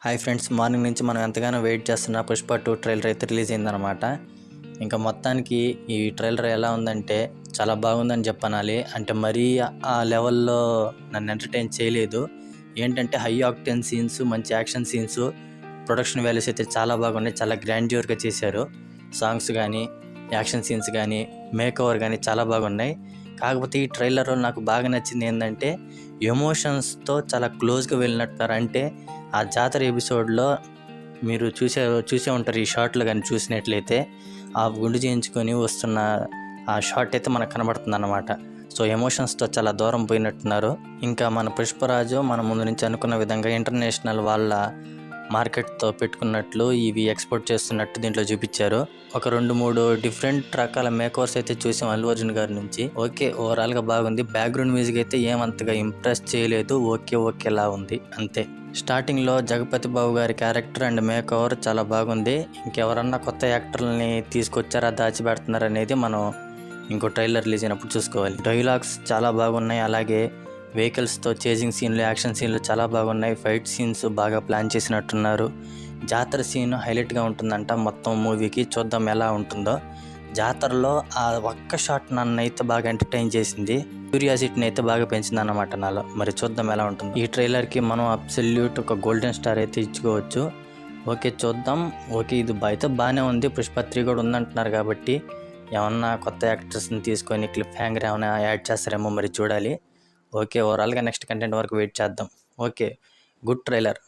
Hi friends, morning నుంచి మనం ఎంతగానో వెయిట్ చేస్తున్న పుష్ప 2 ట్రైలర్ అయితే రిలీజ్ అయిందనమాట. ఇంకా మొత్తానికి ఈ ట్రైలర్ ఎలా ఉందంటే చాలా బాగుందని చెప్పనాలి. అంటే మరీ ఆ లెవెల్లో నన్ను ఎంటర్టైన్ చేయలేదు. ఏంటంటే హై ఆక్టెన్ సీన్స్, మంచి యాక్షన్ సీన్స్, ప్రొడక్షన్ వాల్యూస్ అయితే చాలా బాగున్నాయి. చాలా గ్రాండ్యూర్గా చేశారు. సాంగ్స్ కానీ, యాక్షన్ సీన్స్ కానీ, మేక్ ఓవర్ కానీ చాలా బాగున్నాయి. కాకపోతే ఈ ట్రైలర్లో నాకు బాగా నచ్చింది ఏంటంటే ఎమోషన్స్తో చాలా క్లోజ్గా వెళ్ళినట్టున్నారు. అంటే ఆ జాతర ఎపిసోడ్లో మీరు చూసే ఉంటారు. ఈ షార్ట్లో కానీ చూసినట్లయితే ఆ గుండు చేయించుకొని వస్తున్న ఆ షార్ట్ అయితే మనకు కనబడుతుంది అన్నమాట. సో ఎమోషన్స్తో చాలా దూరం పోయినట్టున్నారు. ఇంకా మన పుష్పరాజు మన ముందు నుంచి అనుకున్న విధంగా ఇంటర్నేషనల్ వాళ్ళ మార్కెట్తో పెట్టుకున్నట్లు ఇవి ఎక్స్పోర్ట్ చేస్తున్నట్టు దీంట్లో చూపించారు. ఒక 2-3 డిఫరెంట్ రకాల మేకోవర్స్ అయితే చూసాం అల్లు అర్జున్ గారి నుంచి. ఓకే, ఓవరాల్గా బాగుంది. బ్యాక్గ్రౌండ్ మ్యూజిక్ అయితే ఏమంతగా ఇంప్రెస్ చేయలేదు. ఓకేలా ఉంది అంతే. స్టార్టింగ్లో జగపతి బాబు గారి క్యారెక్టర్ అండ్ మేక్ ఓవర్ చాలా బాగుంది. ఇంకెవరన్నా కొత్త యాక్టర్లని తీసుకొచ్చారా, దాచిపెడుతున్నారు అనేది మనం ఇంకో ట్రైలర్ రిలీజ్ అయినప్పుడు చూసుకోవాలి. డైలాగ్స్ చాలా బాగున్నాయి. అలాగే వెహికల్స్తో చేజింగ్ సీన్లు, యాక్షన్ సీన్లు చాలా బాగున్నాయి. ఫైట్ సీన్స్ బాగా ప్లాన్ చేసినట్టున్నారు. జాతర సీన్ హైలైట్గా ఉంటుందంట మొత్తం మూవీకి. చూద్దాం ఎలా ఉంటుందో. జాతరలో ఆ ఒక్క షాట్ నన్ను అయితే బాగా ఎంటర్టైన్ చేసింది. క్యూరియాసిటీని అయితే బాగా పెంచింది అన్నమాట నాలో. మరి చూద్దాం ఎలా ఉంటుంది. ఈ ట్రైలర్కి మనం అబ్సల్యూట్ ఒక గోల్డెన్ స్టార్ అయితే ఇచ్చుకోవచ్చు. ఓకే, చూద్దాం. ఓకే, ఇది అయితే బాగానే ఉంది. పుష్ప 3 కూడా ఉందంటున్నారు కాబట్టి ఏమన్నా కొత్త యాక్టర్స్ని తీసుకొని క్లిప్ హ్యాంగర్ ఏమైనా యాడ్ చేస్తారేమో మరి చూడాలి. ఓకే, ఓవరాల్గా నెక్స్ట్ కంటెంట్ వరకు వెయిట్ చేద్దాం. Okay, good trailer.